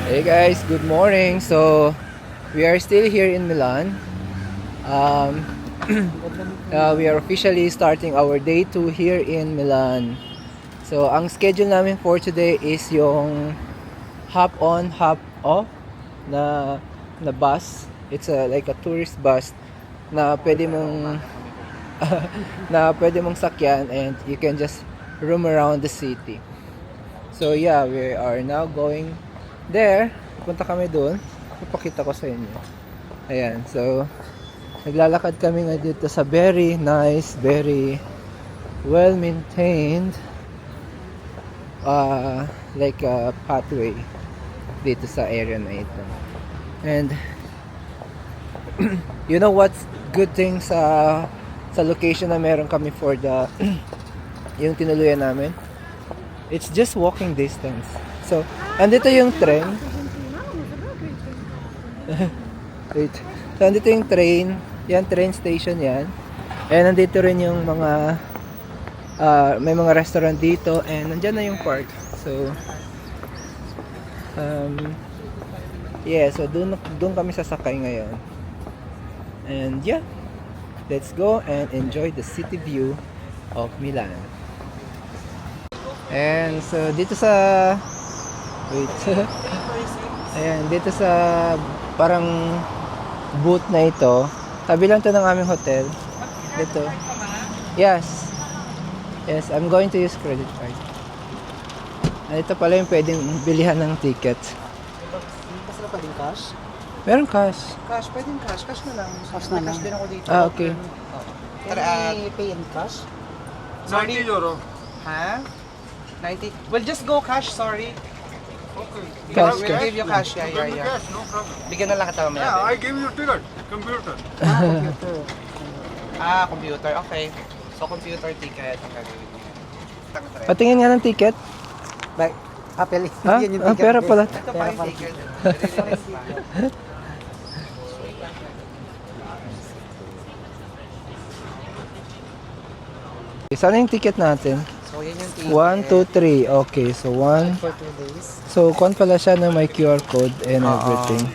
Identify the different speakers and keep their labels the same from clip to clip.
Speaker 1: Hey guys, good morning. So we are still here in Milan. Um, we are officially starting our day 2 here in Milan. So ang schedule namin for today is yung hop on, hop off na bus. It's like a tourist bus na pwede mong na pwede mong sakyan and you can just roam around the city. So yeah, we are now going there. Punta kami doon. Ipakita ko sa inyo. Ayan, so naglalakad kami nga dito sa very nice, very well maintained like a pathway dito sa area na ito. And you know what's good thing sa location na meron kami for the yung tinuluyan namin? It's just walking distance. So, andito yung train. Wait. So, andito yung train. Yan, train station yan. And nandito rin yung mga may mga restaurant dito. And nandyan na yung park. So, yeah. So, doon kami sasakay ngayon. And yeah. Let's go and enjoy the city view of Milan. And so dito sa ayan, dito sa parang booth na ito, tabi lang to ng aming hotel. Dito. Yes, I'm going to use credit card. Ito pala yung pwedeng bilihan ng ticket.
Speaker 2: Basta na pa din cash?
Speaker 1: Meron cash.
Speaker 2: Cash, pwedeng cash. Cash na lang. Cash na lang. Cash din ako dito.
Speaker 1: Okay.
Speaker 2: Can I pay in cash?
Speaker 3: 90 euro.
Speaker 2: Ha? 90? We'll just go cash, sorry.
Speaker 3: Okay.
Speaker 1: Cash,
Speaker 2: We'll
Speaker 1: cash.
Speaker 2: give you cash, yeah.
Speaker 3: Cash, no problem.
Speaker 2: Bigyan na lang kita mamaya.
Speaker 3: Yeah, I give you ticket, computer.
Speaker 2: Computer. Okay. So, computer ticket ang gagawin niya.
Speaker 1: Patingin nga ng ticket.
Speaker 2: Bye. Apel.
Speaker 1: Ha? Pera pala.
Speaker 2: Ito pa yung ticket.
Speaker 1: Saan yung ticket natin?
Speaker 2: So, yan yung ticket.
Speaker 1: 1, 2, 3. Okay, so 1.
Speaker 2: For 2 days.
Speaker 1: So, kuwan pala siya na may QR code and everything.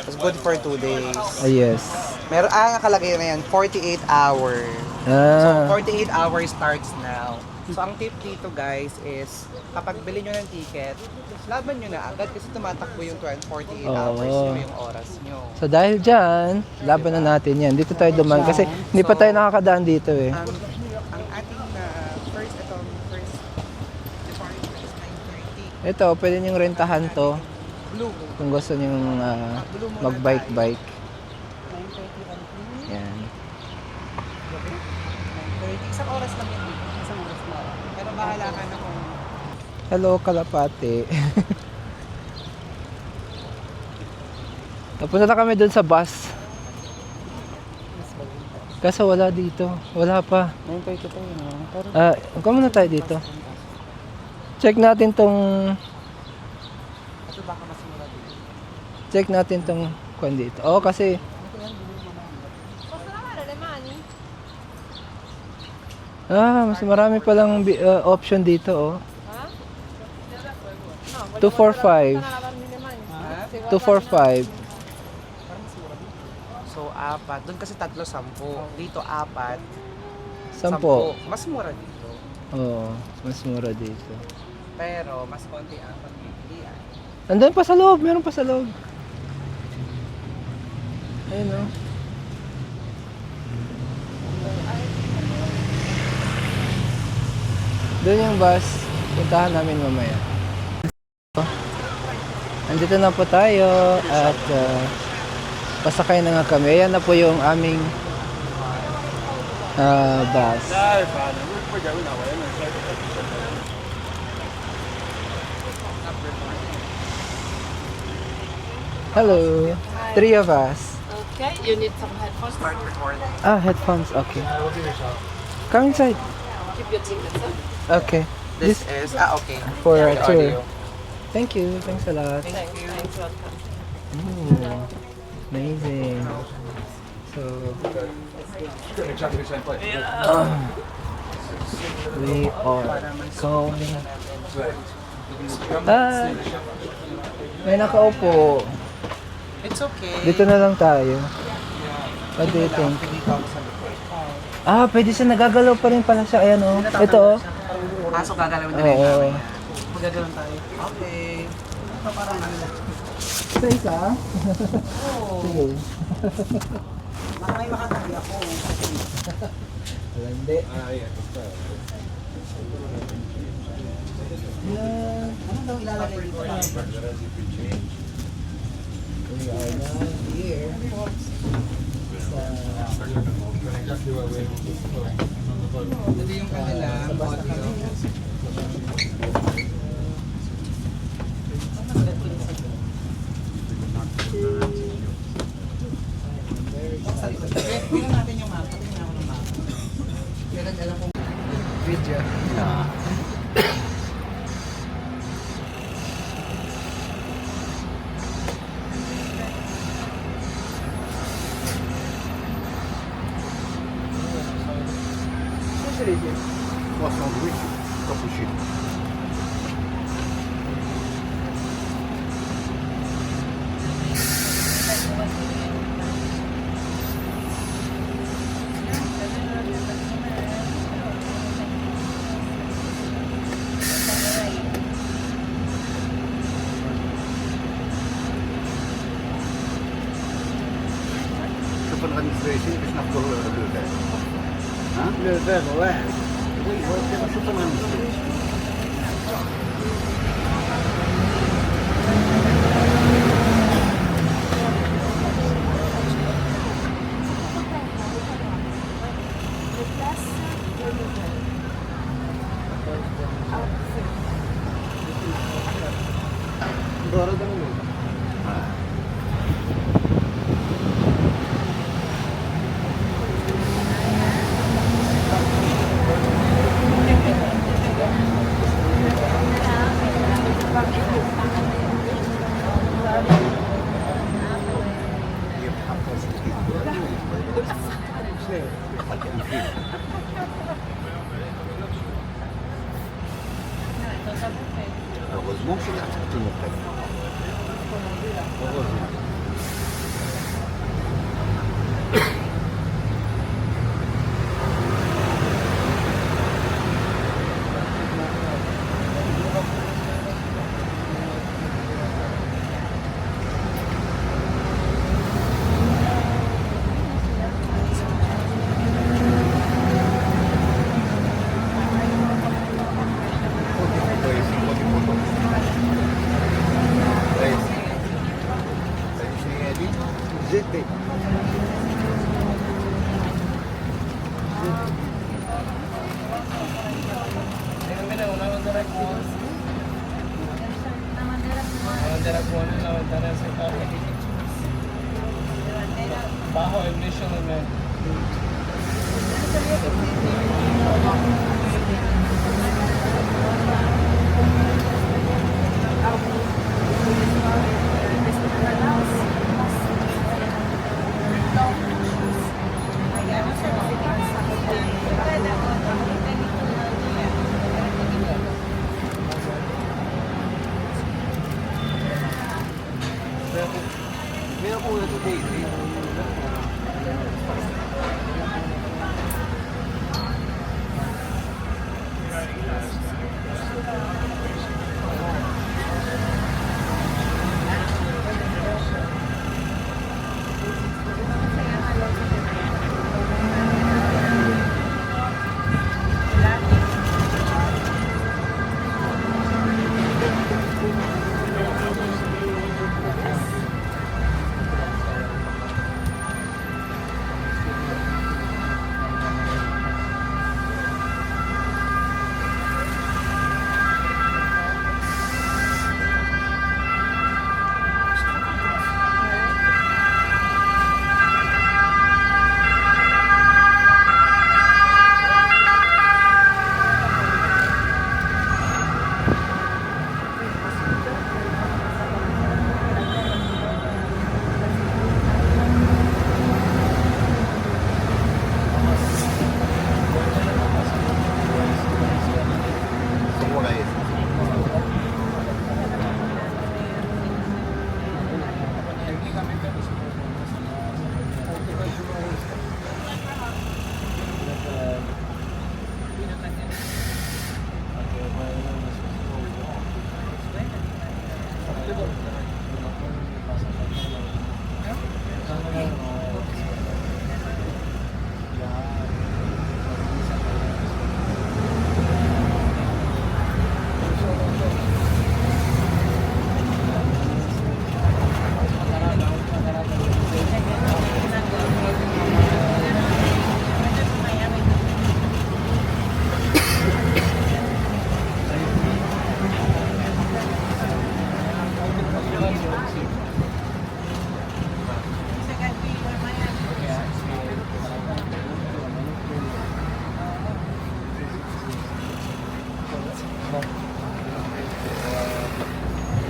Speaker 2: It's good for 2 days.
Speaker 1: Yes.
Speaker 2: Meron, nakalagay na yan, 48 hours. So, 48 hours starts now. So, ang tip dito guys is, kapag bili nyo ng ticket, laban nyo na agad kasi tumatakbo yung 48 hours yung oras nyo.
Speaker 1: So, dahil dyan, laban na natin yan. Dito tayo duman kasi hindi pa tayo nakakadaan dito eh.
Speaker 2: Ang ating first departure is 9:30.
Speaker 1: Ito, pwede niyong rentahan to
Speaker 2: Blue.
Speaker 1: kung gusto niyong mag-bike-bike.
Speaker 2: 9:30
Speaker 1: Yan.
Speaker 2: 9:30. Isang oras lang yan. Isang oras lang. Pero bahala ka na kung
Speaker 1: Hello, Kalapate. Napunta na kami dun sa bus. Kaso wala dito. Wala pa.
Speaker 2: 9:30 tayo. Pero
Speaker 1: Huwag muna tayo dito. Check natin tong...
Speaker 2: ito baka mas mura dito.
Speaker 1: Check natin tong kwan dito. Oo, kasi... mas marami palang option dito, oh. 245. 245.
Speaker 2: So, 4. Doon kasi 3, 10. Dito, 4.
Speaker 1: 10.
Speaker 2: Mas mura dito.
Speaker 1: Oo, mas mura dito.
Speaker 2: Pero, mas konti ang pagpipilian.
Speaker 1: Nandun pa sa loob, meron pa sa loob. Ayun, oh. Doon yung bus. Puntahan namin mamaya. Andito na po tayo at pasakay na nga kami. Ayan na po yung aming bus. Hello. 3 of us.
Speaker 4: Okay, you need some headphones.
Speaker 2: Start recording.
Speaker 1: Headphones. Okay. Come inside.
Speaker 4: Keep your tickets, huh?
Speaker 1: Okay.
Speaker 2: This is, okay.
Speaker 1: For a
Speaker 2: The
Speaker 1: tour.
Speaker 2: audio.
Speaker 1: Thank you. Thanks a lot.
Speaker 4: Thanks, welcome.
Speaker 1: Ooh, amazing. So, we are going. May nakaupo.
Speaker 2: It's okay.
Speaker 1: Dito na lang tayo. What do you think?
Speaker 2: Dito ako sa likod.
Speaker 1: Ah, pwede siya. Nagagalaw pa rin pala siya. Ayan oh. Ito oh.
Speaker 2: Kaso gagalawin na
Speaker 1: Oo.
Speaker 2: rin namin. Magagalan tayo. Okay. Ito parang ano lang.
Speaker 1: Ito isa? Sige.
Speaker 2: Baka may makatabi ako.
Speaker 1: Hindi. Yan.
Speaker 2: Ano daw ilalagay dito?
Speaker 1: We are now here.
Speaker 2: Ito yung kanilang audio. Tingnan natin yung map. Tingnan ako ng map. Kailan alam kong
Speaker 1: Video.
Speaker 3: Uma sanduíche, cappuccino. شوف الادمنستريشن باش ناخذوا البلوفير. ها؟ البلوفير واحد. وي شوف الادمنستريشن. Heureusement que c'est l'article prêt. Heureusement. J'étais.
Speaker 2: Bajo initially Veo como de tu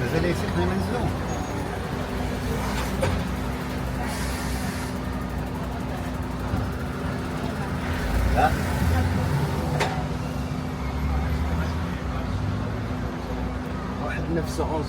Speaker 3: نزل يسيب ما ينزلون. لا واحد نفسه عوز.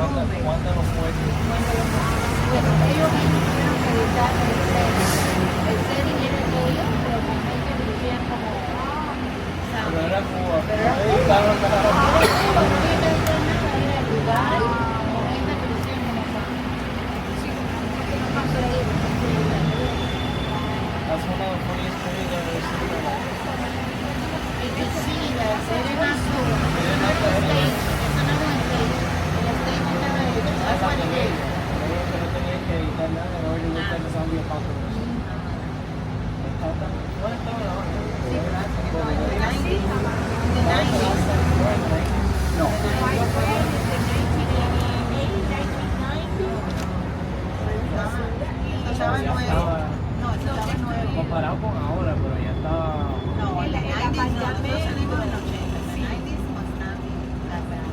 Speaker 5: ¿Cuándo los muestran?
Speaker 6: Bueno, ellos vinieron a revisar el setting y era todo yo, pero cuando ellos vivían como...
Speaker 5: Pero era Cuba.
Speaker 6: Pero era
Speaker 5: Ellos estaban para la
Speaker 6: Cuba, era el lugar, como esta prisión en esa. Sí, porque no pasó ahí,
Speaker 5: That's one of the funniest movies I've ever seen in my life.
Speaker 6: y que sí, la serie más dura. Eso no es un stage. El stage estaba hecho,
Speaker 5: That's
Speaker 6: that's what
Speaker 5: like
Speaker 6: it
Speaker 5: the
Speaker 6: is.
Speaker 5: game. Que no tenían que editar nada, and already looked like a zombie apocalypse. ¿Dónde estaba la hora?
Speaker 6: Sí, pero hace que no, en the 90s. In the 90s.
Speaker 3: No.
Speaker 6: Estaba
Speaker 5: Ya
Speaker 6: nuevo.
Speaker 5: estaba
Speaker 6: No, estaba nuevo.
Speaker 5: comparado con ahora, pero ya estaba...
Speaker 6: No, en la 90s, nosotros salimos en los 80. En la 90s was not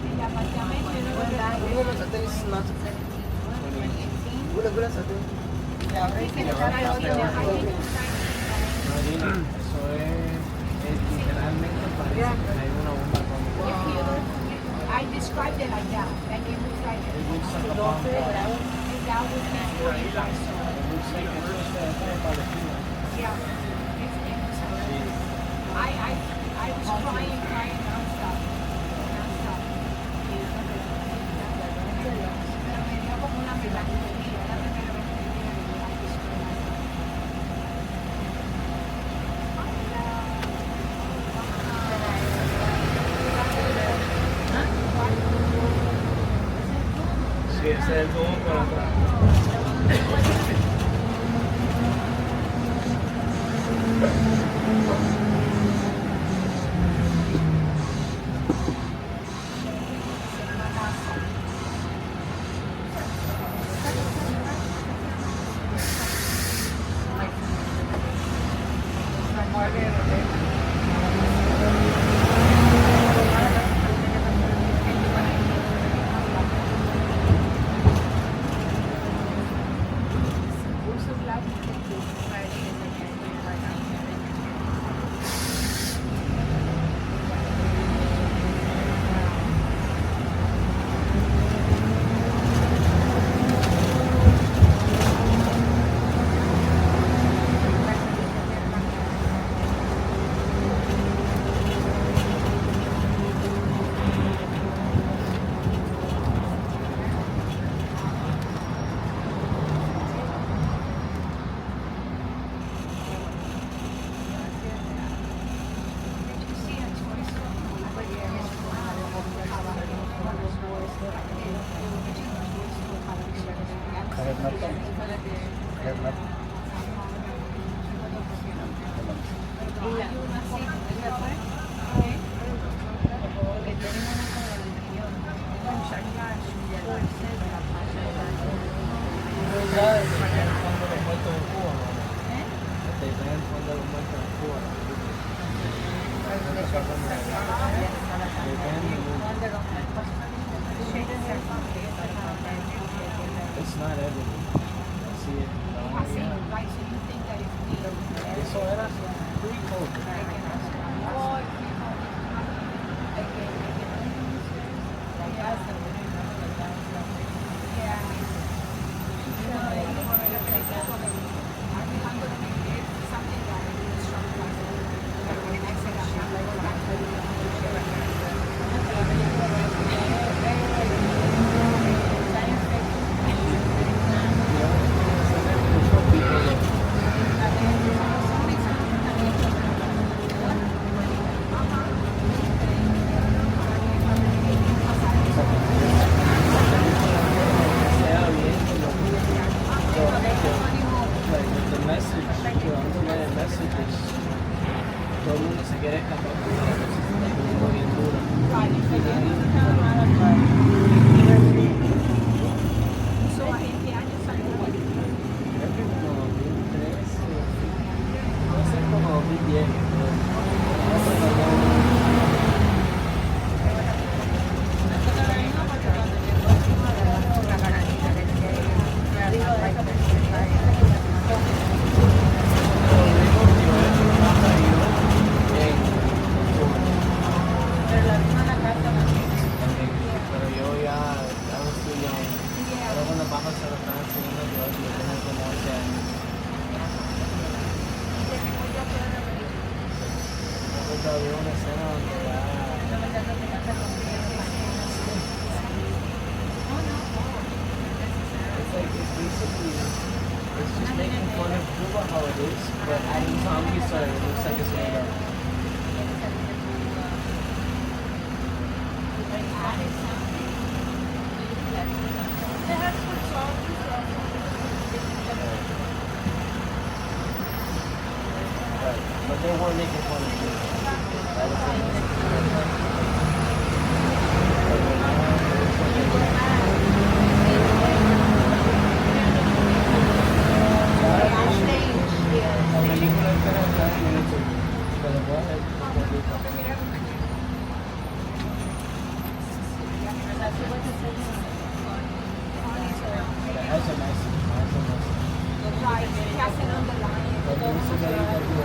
Speaker 6: el apartamento. Y ahora es que
Speaker 5: Ya
Speaker 6: está
Speaker 5: va a
Speaker 6: la
Speaker 5: estar
Speaker 6: olla.
Speaker 5: peor. Marina, eso es literalmente parece que hay una bomba atómica.
Speaker 7: I described it like that. Like it looks like
Speaker 5: It looks like a bomb. It
Speaker 7: that would be 45.
Speaker 5: looks like it's just de Palestina.
Speaker 7: Yeah. I was crying nonstop. Nonstop. Pero me dio como una melancolía, la primera vez que vi
Speaker 5: Sí, ese es el tubo por atrás. ¿Sabes? Cuando los muertos en Cuba, mano. Te ven cuando los muertos en Cuba. It's not everything. Sí, eso era pre-COVID. Todo el mundo se quiere escapar porque la cosa está poniendo bien dura. Creo que como 2013, no sé, como 2010. Pero yo ya estudiando lang. Pero kung napakal sa ratahan sa mga doon, magandang ko mo siya. Ako daw yung nasa it's like, it's basically, it's just making fun of Cuba how it is, but adding zombies so it looks like it's made up. But they were making fun of Cuba. That was it. Ang pelikula ka na sa YouTube. Dalawa. That's a nice.
Speaker 7: Castle on the line.
Speaker 5: Pag yung sa balita ko,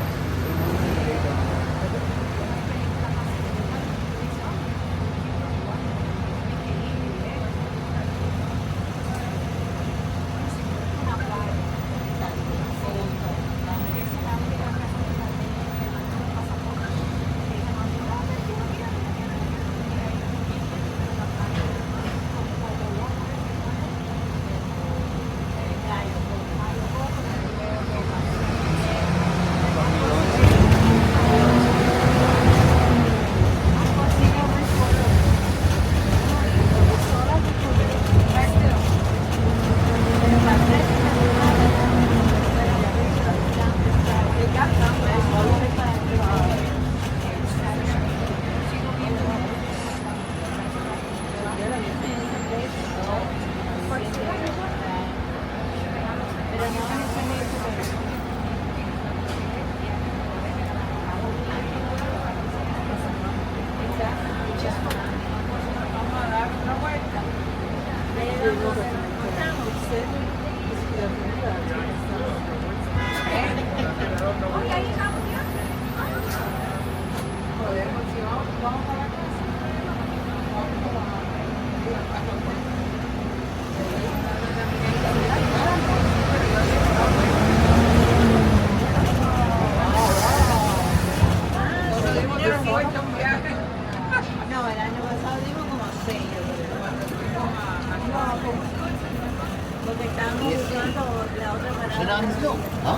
Speaker 3: Saan ang gusto? Ha?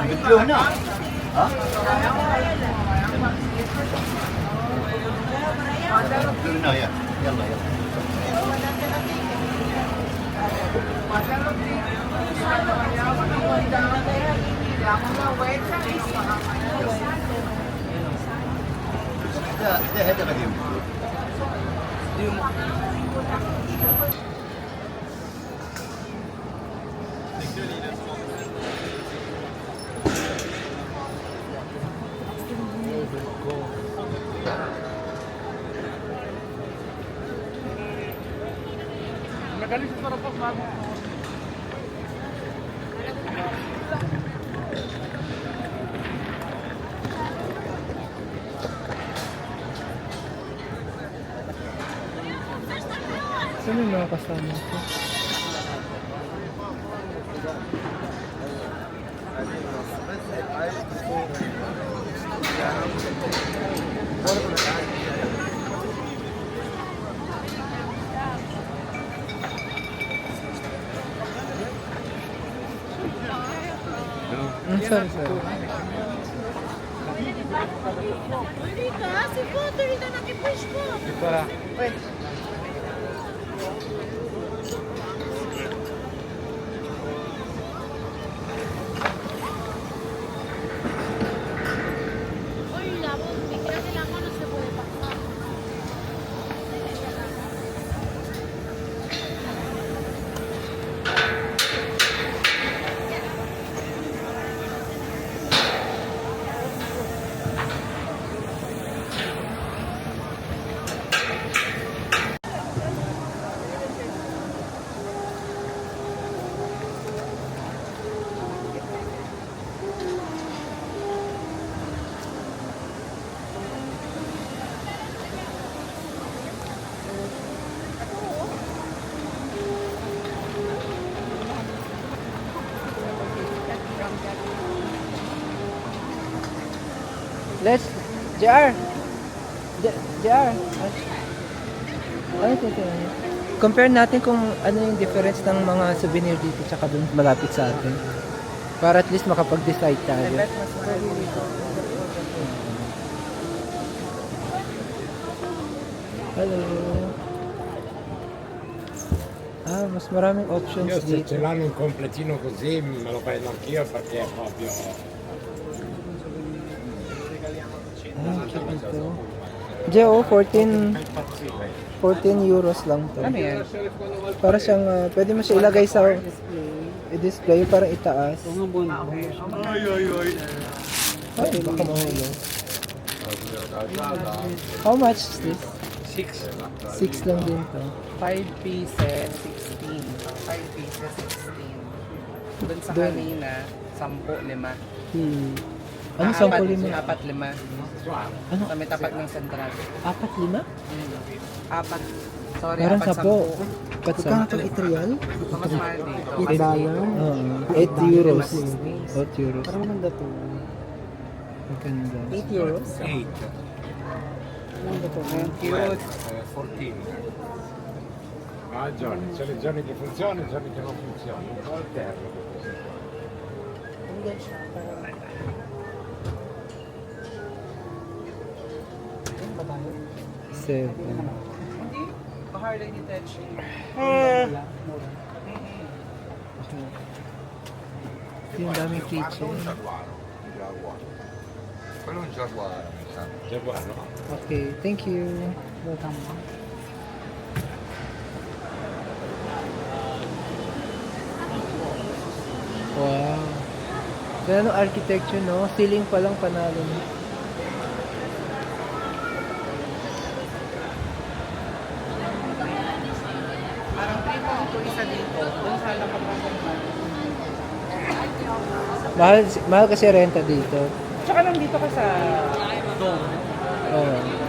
Speaker 3: Biglo na. Ha? Biglo na, yan. Yalla, yalla. ده هذا قديم.
Speaker 1: Saan yung mga kasama ko? Sorry, sorry.
Speaker 6: Rita, si foto, Rita, nakipush ko.
Speaker 1: Para.
Speaker 6: Uy, labo, may kailangan ko na sa buhay pa.
Speaker 1: Let's, JR! JR! Ano ito? Compare natin kung ano yung difference ng mga souvenir dito tsaka dun malapit sa atin. Para at least makapag-decide tayo. Hello. Mas maraming options
Speaker 3: Io se
Speaker 1: dito.
Speaker 3: ce l'hanno un completino così me lo prendo anch'io perché è proprio...
Speaker 1: Cute ito. Geo, 14 euros lang to.
Speaker 2: Ano yan?
Speaker 1: Para siyang, pwede mo siya ilagay sa i-display para itaas. Ay, baka mahulog. How much is this? 6 lang din to.
Speaker 2: 5 pieces, 16. 5 pieces, 16. Doon sa
Speaker 1: Doon.
Speaker 2: kanina, 10, 5.
Speaker 1: Ano, 10-5?
Speaker 2: 4, 5.
Speaker 1: Ano?
Speaker 2: Sa may tapat ng sentral.
Speaker 1: 4-5?
Speaker 2: 4. Sorry,
Speaker 1: Parang
Speaker 2: 4,
Speaker 1: 10.
Speaker 2: 10.
Speaker 1: Ba't sa?
Speaker 2: Etrial? Mas mahal dito.
Speaker 1: Oo. 8 euros. 8 euros. Parang maganda to. Maganda.
Speaker 2: 8 euros?
Speaker 3: 8.
Speaker 2: Cute.
Speaker 3: 14. Ah, giorni, c'è i giorni che funzionano e i giorni che non funzionano. Un po' alterno.
Speaker 1: Seven.
Speaker 2: Harley detention.
Speaker 1: Yung daming kitchen.
Speaker 3: Quello è un giaguaro, mi sa. Giaguaro?
Speaker 1: Okay, thank you. Wow. Ganda ng architecture, no? Ceiling pa lang panalo mo.
Speaker 2: Parang primo ito isa dito. Doon sa Lakabang.
Speaker 1: Mahal kasi renta dito.
Speaker 2: Tsaka nandito ka sa dome.
Speaker 1: Oo.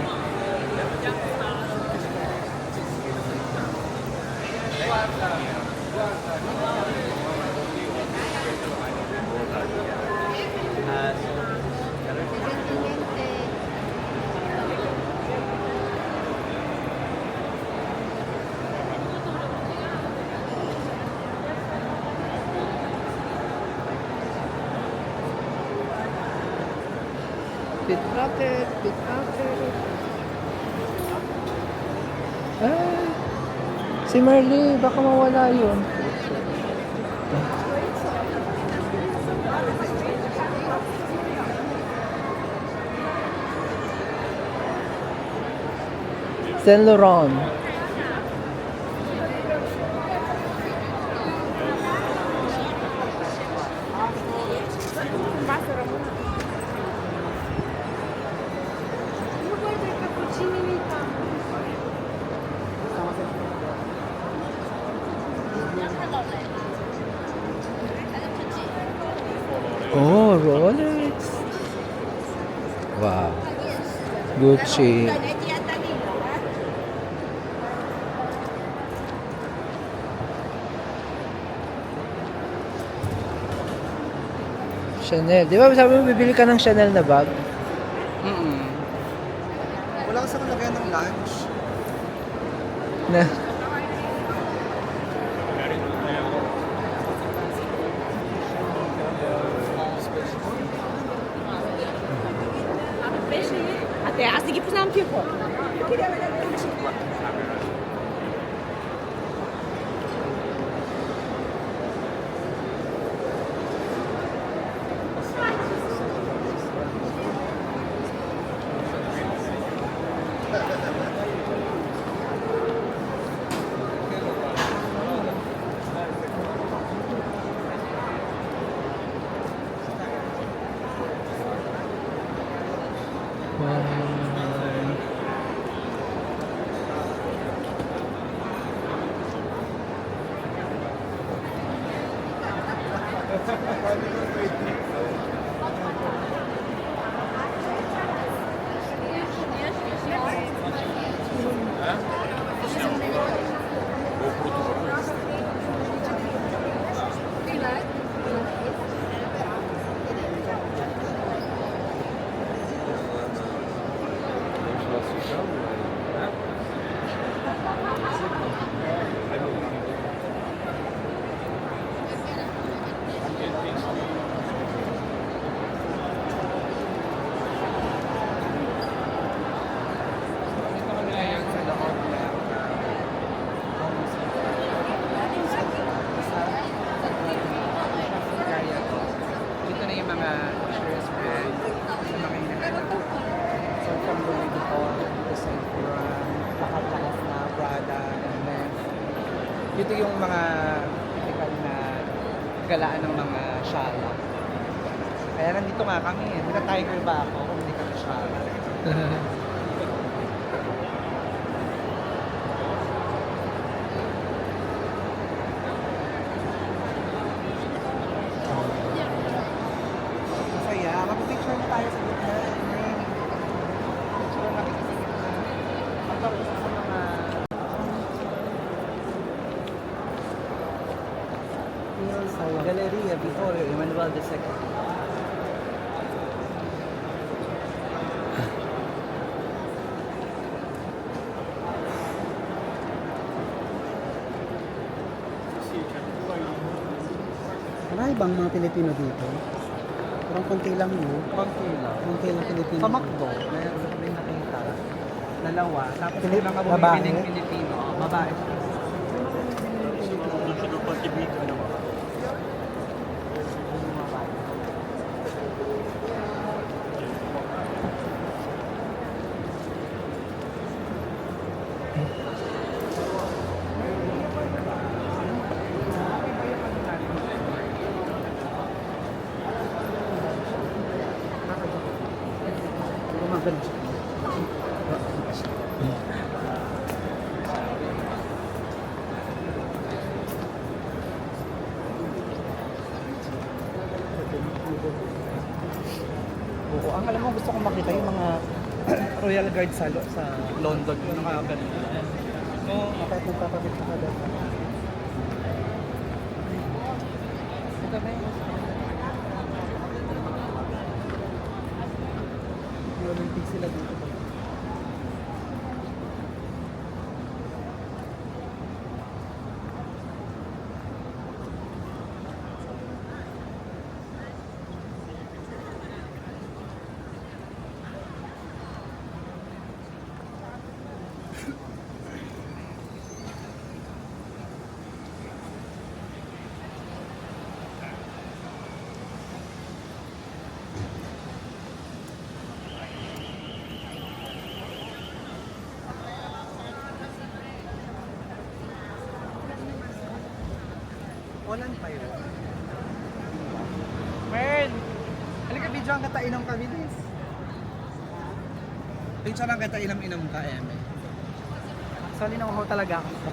Speaker 1: Pickpocket, pickpocket. Ah, si Marley, baka mawala yun. Saint Laurent. Oh, Rolex. Wow. Gucci. Chanel. Di ba sabi mo bibili ka ng Chanel na bag?
Speaker 2: Wala ka sa kalagayan ng lunch.
Speaker 1: Na.
Speaker 7: Até, sige po sa amin po.
Speaker 2: Dito kami ngayon sa loob ng Kaya to. Dito na yung mga insurance brand sa mga hinahanap. So from Louis Vuitton, to Saint Laurent, lahat-lahat na Prada, and then dito yung mga typical na galaan ng mga shala. Kaya nandito nga kami, hindi na tiger ba ako kung hindi kami shala. Masaya. Mag-picture na tayo sa gitna. Picture na kita sa gitna. Ang tapos sa mga... Galeria Vittorio Emanuel II.
Speaker 5: Marami bang mga Pilipino dito? Parang konti lang, no?
Speaker 2: Konti lang.
Speaker 5: Konti lang Pilipino.
Speaker 2: Sa McDo, meron kami nakita. Dalawa. Tapos may mga
Speaker 5: Babae?
Speaker 2: bumibiling Pilipino. Babae.
Speaker 5: Gumagano siya.
Speaker 2: Oo, ang alam mo gusto kong makita yung mga Royal Guard sa London. Yung nakakaganda. Oo.
Speaker 5: Kahit nagpapakit ka doon.
Speaker 2: Ito na yun.
Speaker 5: May Olympic sila dito.
Speaker 2: Poland pa yun. Mern! Halika, video ang kata inom kami, Liz. Video ang kata inom ka, Eme. Sorry na ako talaga ako.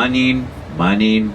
Speaker 8: Manin, manin.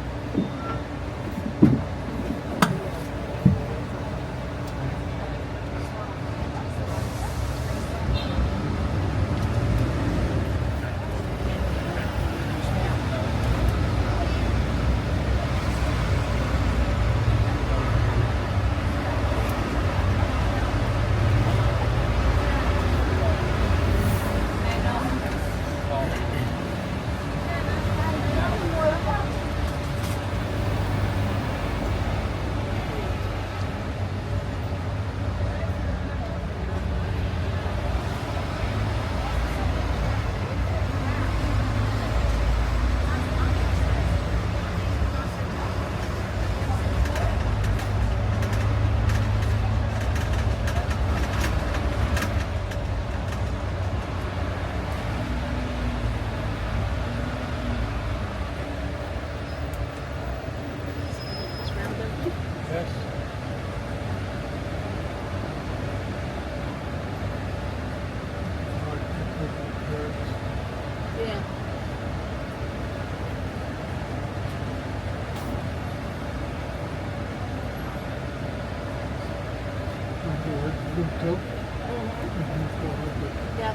Speaker 4: Ja.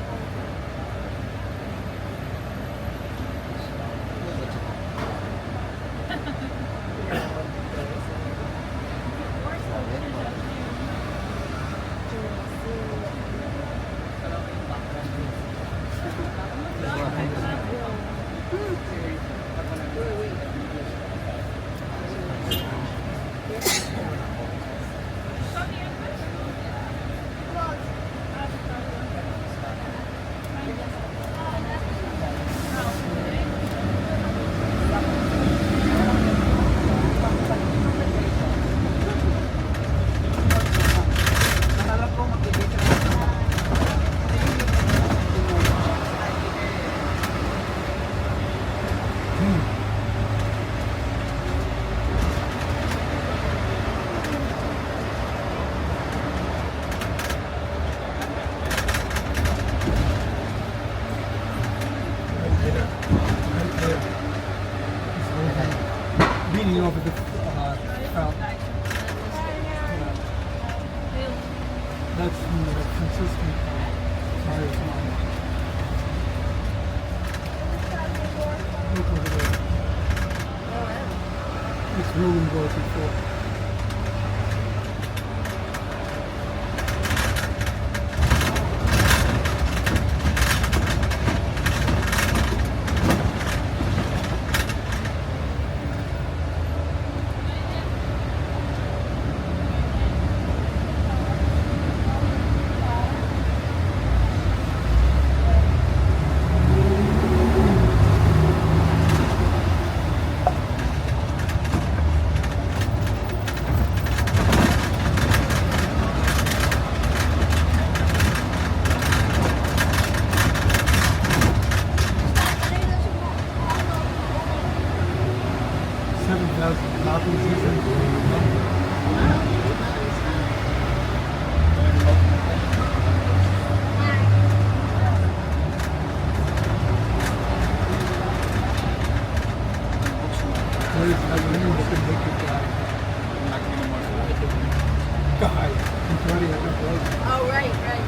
Speaker 5: Beating over the fountain. That's the consistent tires on. Look over there. It's rolling back and forth.
Speaker 4: Oh, right, right.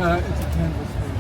Speaker 3: it's a canvas thing.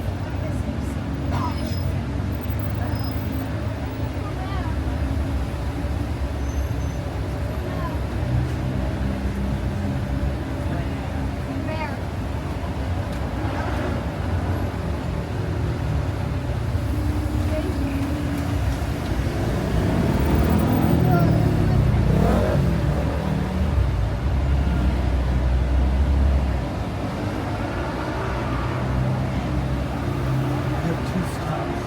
Speaker 3: I have two stops.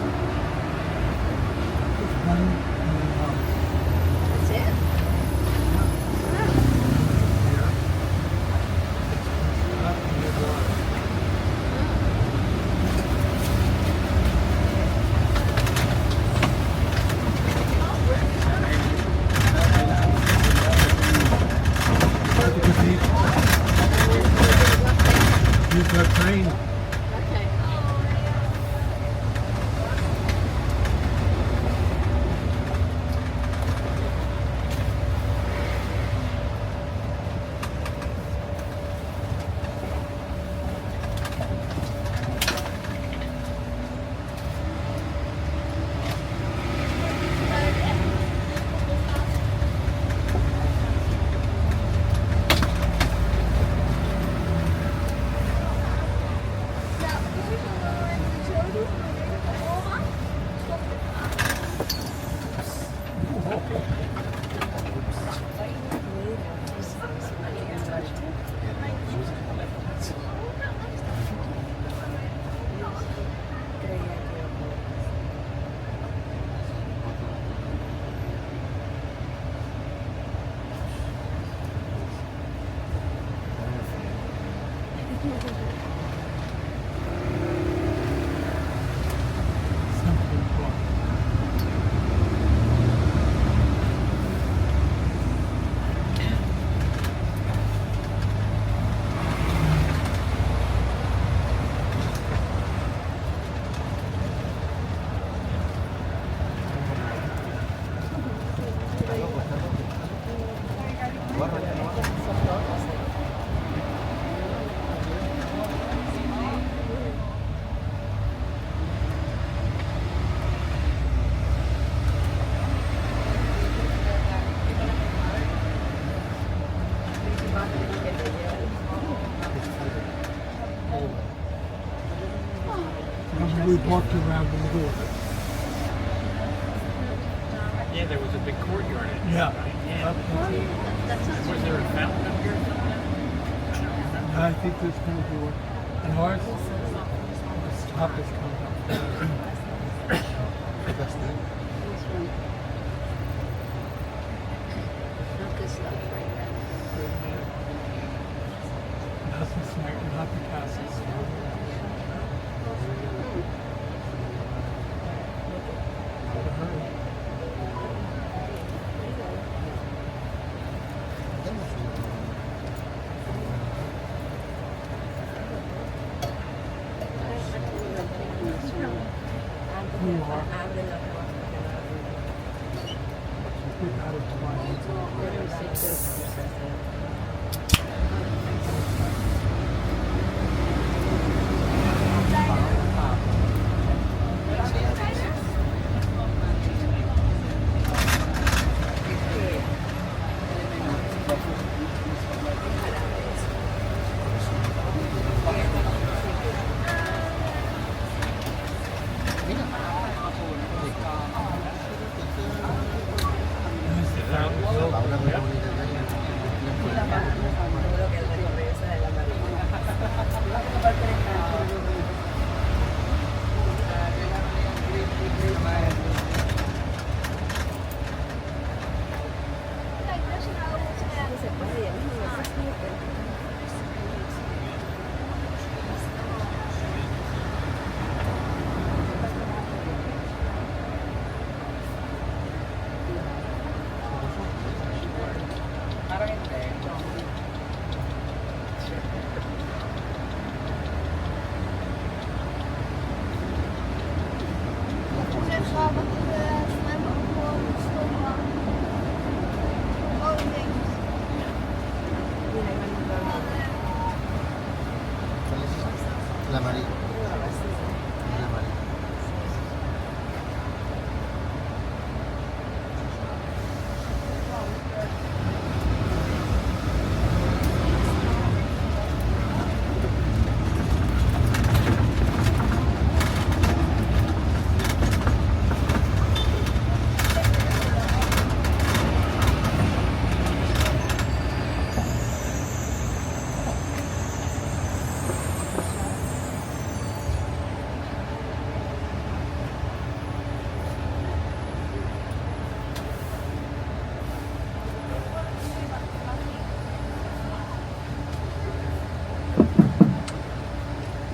Speaker 3: Just one and then house.
Speaker 6: That's it?
Speaker 3: Here. Stop and then drive. Use that train.
Speaker 6: Okay.
Speaker 3: Something fun. We walked around the middle of it.
Speaker 8: Yeah, there was a big courtyard. in there,
Speaker 3: Yeah.
Speaker 8: right? Yeah. Was there a fountain up here?
Speaker 3: I think there's going to be one. And ours, the stop is coming up. Not the snack, not the castles. Who you are? Get out of the line. There's the fountain.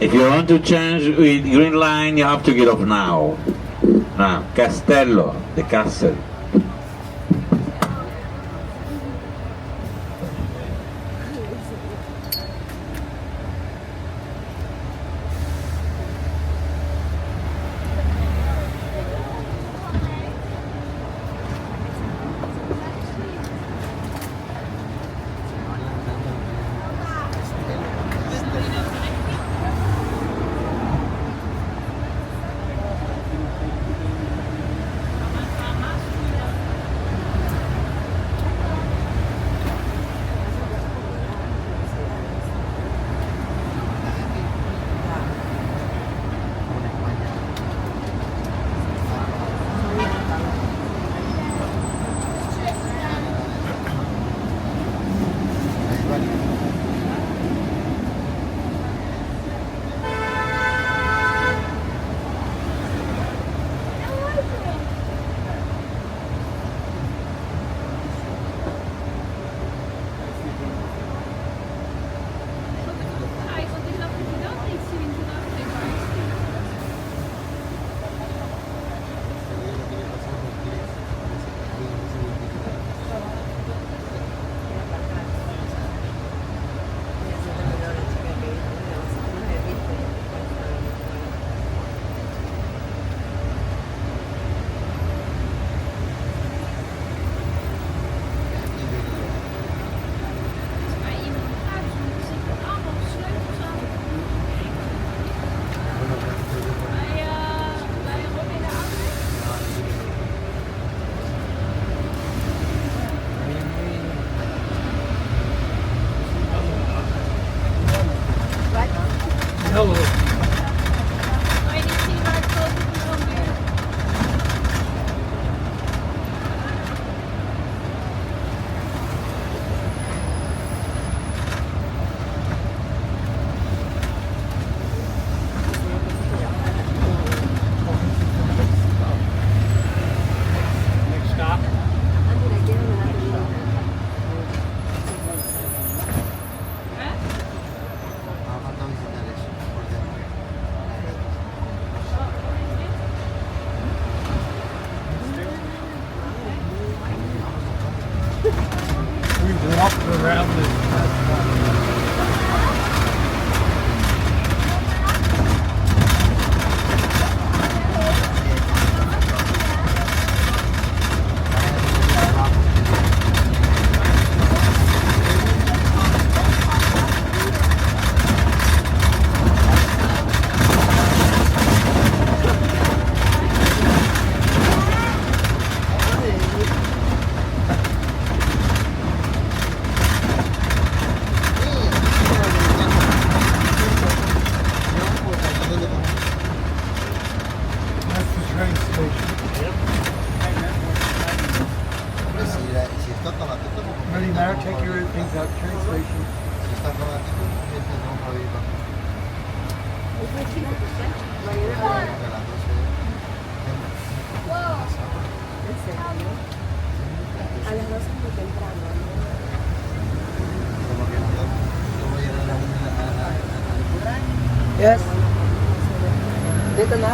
Speaker 9: If you want to change with Green Line, you have to get off now. Now, Castello, the castle.
Speaker 3: Ready now, take your things out, train station.
Speaker 1: Yes. Dito na?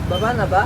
Speaker 1: Baba na ba?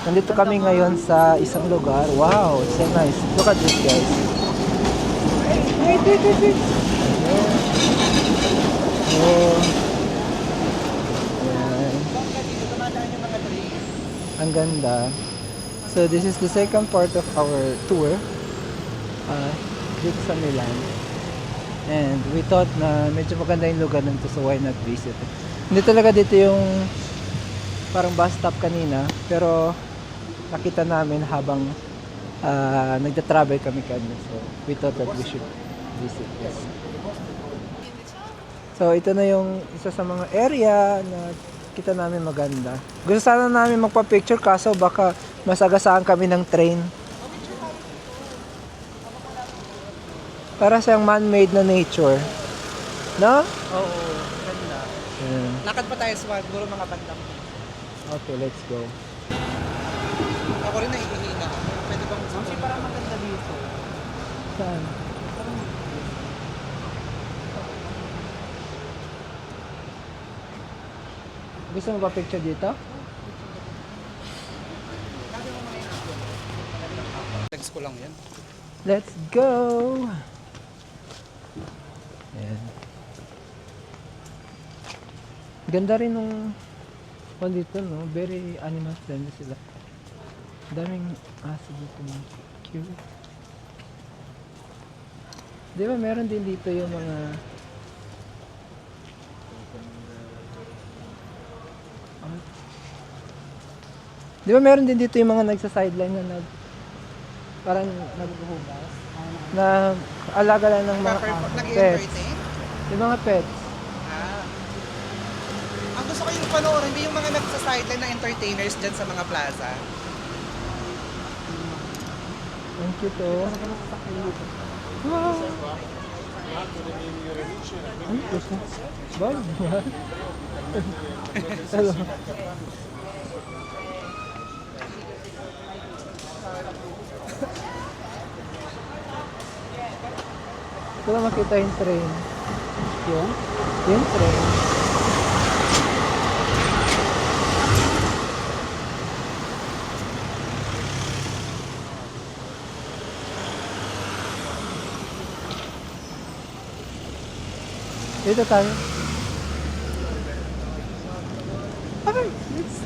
Speaker 1: Nandito kami ngayon sa isang lugar. Wow, it's so nice. Look at this, guys. Oh. Ayan. Ang ganda. So this is the second part of our tour dito sa Milan. And we thought na medyo maganda yung lugar nito, so why not visit it. Hindi talaga dito yung parang bus stop kanina, pero nakita namin habang nagda-travel kami kanina. So we thought that we should visit this. So ito na yung isa sa mga area na kita namin maganda. Gusto sana namin magpa-picture kaso baka masagasaan kami ng train. Para siyang man-made na nature. No?
Speaker 2: Oo, ganda.
Speaker 1: Yeah.
Speaker 2: Lakad pa tayo sa siguro mga bandang.
Speaker 1: Okay, let's go.
Speaker 2: Ako rin nahihina. Pwede bang Mamsi parang maganda dito.
Speaker 1: Saan? Gusto mo ba picture dito?
Speaker 2: Legs ko lang yan.
Speaker 1: Let's go! Ayan. Ganda rin nung dito, no? Very animal friendly sila. Daming aso dito, no? Cute. Di ba meron din dito yung mga Di ba meron din dito yung mga nagsa-sideline na parang naghuhugas na alaga lang ng mga pets.
Speaker 2: Nag-entertain?
Speaker 1: Yung mga pets.
Speaker 2: Ah. Ang gusto ko yung panoorin, hindi yung mga nagsa-sideline na entertainers dyan sa mga plaza.
Speaker 1: Ang cute, oh. Wow! Ano gusto? Bag? Hello. Ito na makita yung train. Yung? Yung train. Dito tayo. Okay, let's...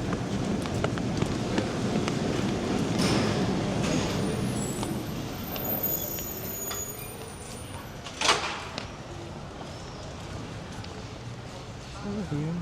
Speaker 1: Here.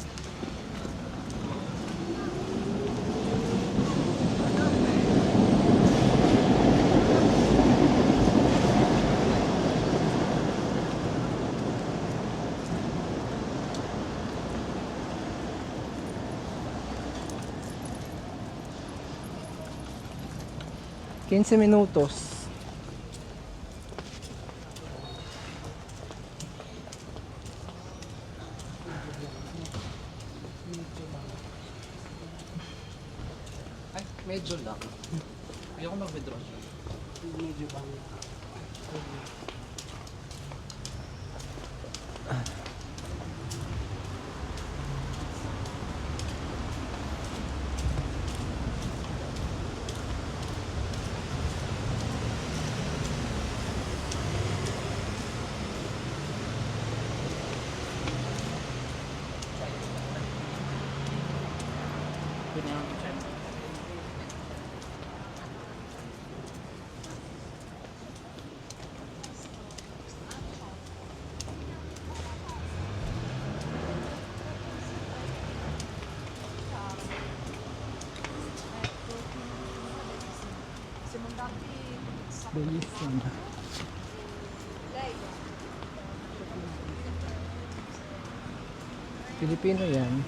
Speaker 1: Quince minutos.
Speaker 2: Ay, medyo lang. Ayoko mag-withdraw siya. Medyo bang.
Speaker 1: Bellissima. Pilipino yan.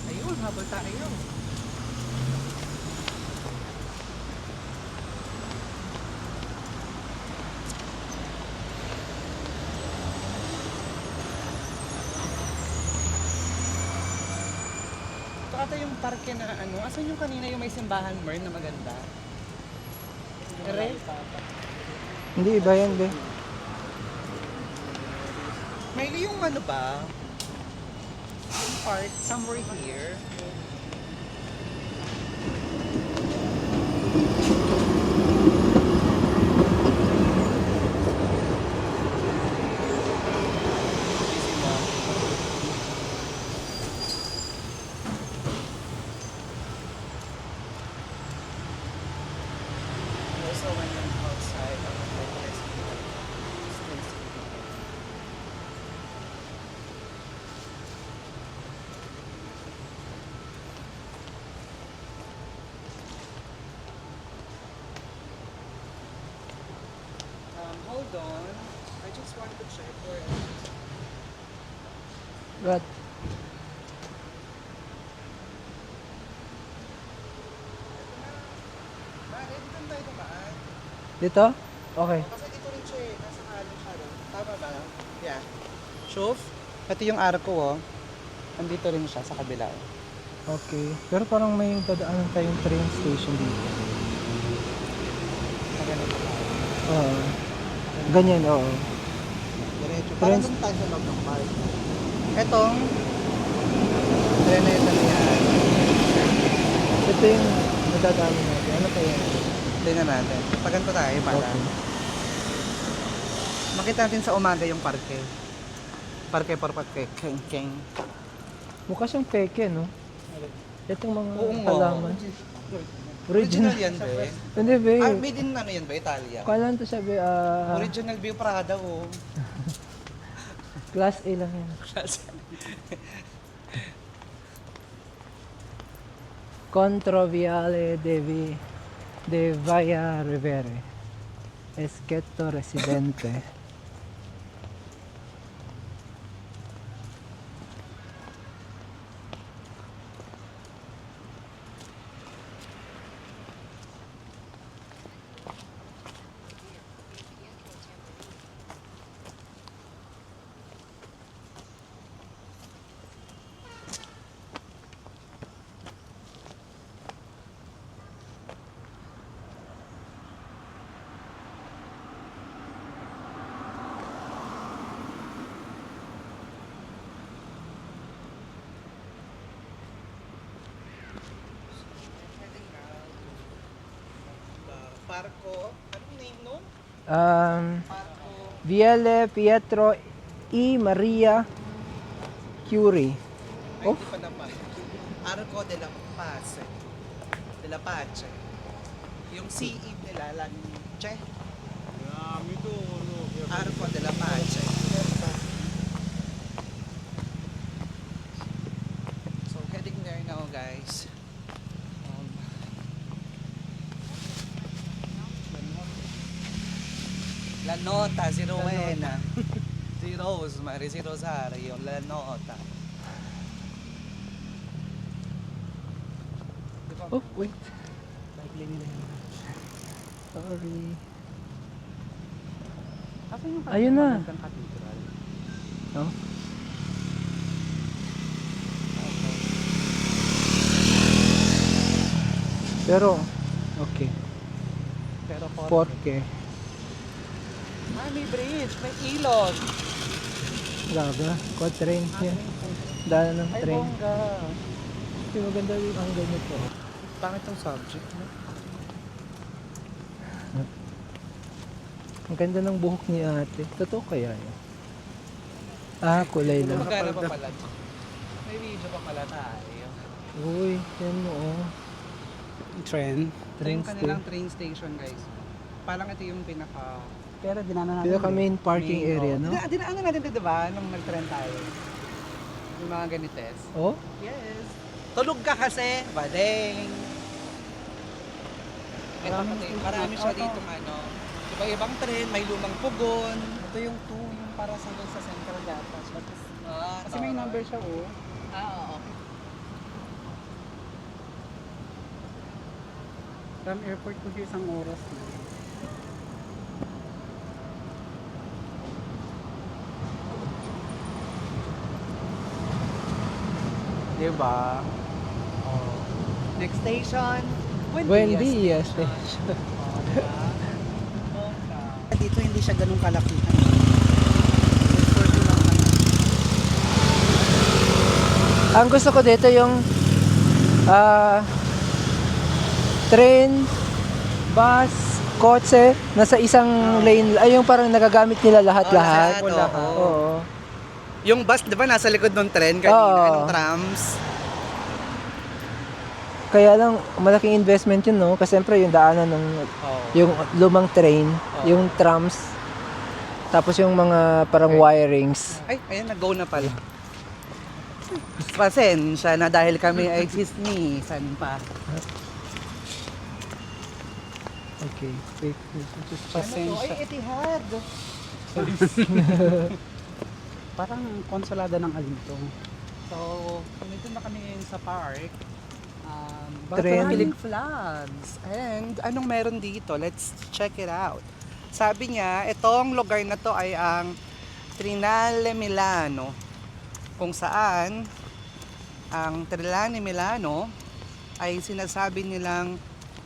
Speaker 2: Ayun, habol tayo. Ito ata yung parke na ano. Asan yung kanina yung may simbahan, Mern, na maganda? Ere?
Speaker 1: Hindi, iba yan, be.
Speaker 2: May yung ano ba? Yung park, somewhere here. Also, when I'm outside, I'm like, hold on. I just want to check where
Speaker 1: What?
Speaker 2: Ready ka tayo dumaan?
Speaker 1: Dito? Okay.
Speaker 2: Kasi dito rin siya eh. Nasa kanan siya. No? Tama ba? Yeah. Shuf? Ito yung arko oh. Nandito rin siya sa kabila.
Speaker 1: Okay. Pero parang may dadaanan tayong train station dito. Oo. Ganyan, oo.
Speaker 2: Diretso.
Speaker 1: Parang
Speaker 2: Parang doon tayo sa loob ng park. Etong Reneta na yan.
Speaker 1: Ito yung nadadaanan natin. Ano kaya?
Speaker 2: Tingnan natin. Pag ganito tayo para
Speaker 1: Okay.
Speaker 2: makita natin sa umaga yung parke. Parke por parke. Keng keng.
Speaker 1: Mukha siyang peke, no? Itong mga
Speaker 2: Oo nga.
Speaker 1: halaman.
Speaker 2: Original yan ba eh?
Speaker 1: Hindi, be.
Speaker 2: Made in ano yan ba? Italia?
Speaker 1: Kailan to sabi,
Speaker 2: Original View Prada oh.
Speaker 1: class A lang yan. Controviale de Via Rivere. Eschetto Residente.
Speaker 2: Parko, anong name nun? Parko,
Speaker 1: Viale Pietro E. Maria Curie.
Speaker 2: ay hindi pa naman. Arco de la Pace. De la Pace. Yung CE nila, Lanche. Arco de la Pace. So heading there now guys. La Nota, si Rowena. Si Rosemary, si Rosario, La Nota.
Speaker 1: Oh, wait. Sorry. Ayun na. No? Pero, okay.
Speaker 2: Pero
Speaker 1: Porque.
Speaker 2: Ah, may bridge, may ilog.
Speaker 1: Grabe, quad train. Yan. Daan ng
Speaker 2: Ay,
Speaker 1: train.
Speaker 2: bongga.
Speaker 1: Yung maganda yung ang ganito.
Speaker 2: Pangit ang subject, no?
Speaker 1: Ang ganda ng buhok ni ate. Totoo kaya yun? Ah, kulay lang.
Speaker 2: Magkano pa pala? May video pa pala tayo.
Speaker 1: Uy, yan mo oh.
Speaker 3: Train.
Speaker 1: Train
Speaker 2: Ito yung kanilang train station, guys. Parang ito yung pinaka...
Speaker 3: Pero dinaanan natin.
Speaker 1: Dito ka main parking
Speaker 2: main,
Speaker 1: area,
Speaker 2: oh.
Speaker 1: no?
Speaker 2: Dinaanan natin ito, diba? Nung nag-trend tayo. Yung mga ganites.
Speaker 1: Oh?
Speaker 2: Yes. Tulog ka kasi. Badeng. Ito kasi, marami siya dito ano. Iba-ibang tren, may lumang pugon.
Speaker 3: Ito yung 2, yung para sa central yata. Kasi may
Speaker 2: tama.
Speaker 3: number siya, oh.
Speaker 2: Oo.
Speaker 3: From airport to here, isang oras na.
Speaker 2: Diba? Oh. Next station,
Speaker 1: Buendia Station.
Speaker 3: Dito hindi siya ganun kalaki.
Speaker 1: Ang gusto ko dito yung train, bus, kotse, nasa isang lane, ay yung parang nagagamit nila lahat-lahat.
Speaker 2: Oh, lahat, oo.
Speaker 1: Oo.
Speaker 2: Yung bus, di ba, nasa likod ng tren kanina?
Speaker 1: Oo.
Speaker 2: Anong trams?
Speaker 1: Kaya lang, malaking investment yun, no? Kasi siyempre yung daanan ng yung lumang train, yung trams, tapos yung mga parang wirings.
Speaker 2: Ay, ayun, nag-go na pala. Pasensya na dahil kami ay sismisan pa.
Speaker 1: Okay. Wait.
Speaker 2: Pasensya. Ay, Etihad.
Speaker 3: Parang konsolada ng Alinto.
Speaker 2: So, nandito na kami ngayon sa park.
Speaker 1: Tren.
Speaker 2: Maraming flags. And anong meron dito? Let's check it out. Sabi niya, itong lugar na to ay ang Trinale Milano. Kung saan ang Trinale Milano ay sinasabi nilang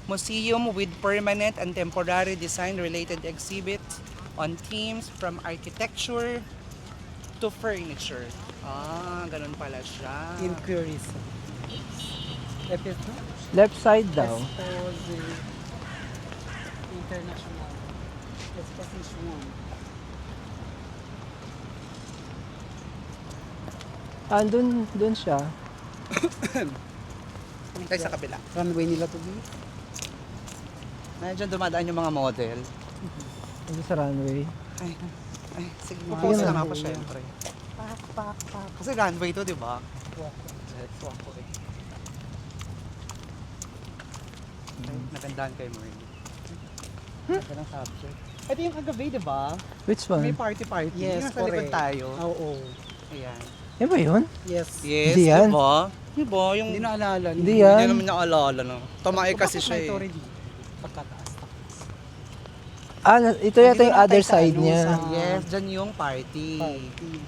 Speaker 2: museum with permanent and temporary design related exhibits on themes from architecture to furniture. Ah, ganun pala siya.
Speaker 3: Inquiries. Epito?
Speaker 1: Left side daw.
Speaker 3: International. Exposition.
Speaker 1: Dun siya.
Speaker 2: Tayo sa kabila.
Speaker 3: Runway nila to be.
Speaker 2: Nandiyan dumadaan yung mga model.
Speaker 1: Dun sa runway.
Speaker 2: Ay, sige,
Speaker 1: Sige
Speaker 2: pause
Speaker 1: na.
Speaker 2: lang ako syempre.
Speaker 3: Pak.
Speaker 2: Kasi runway to, di ba? Nagandahan kayo mo rin. Ganang subject. Ito yung kagabi, di ba?
Speaker 1: Which
Speaker 2: May
Speaker 1: one?
Speaker 2: party.
Speaker 3: Yes,
Speaker 2: Yung nasa likod
Speaker 3: correct.
Speaker 2: tayo.
Speaker 3: Oo.
Speaker 2: Ayan.
Speaker 1: Yan ba yun?
Speaker 3: Yes.
Speaker 2: Yes,
Speaker 1: Hindi yan.
Speaker 2: di ba? Di ba? Yung...
Speaker 3: Hindi na alala.
Speaker 1: Hindi
Speaker 2: Hindi
Speaker 1: yan.
Speaker 2: naman niya alala, no? Tumae kasi siya eh.
Speaker 3: Pagkataas.
Speaker 1: Ito yata yung other side niya.
Speaker 2: Yes, dyan yung party.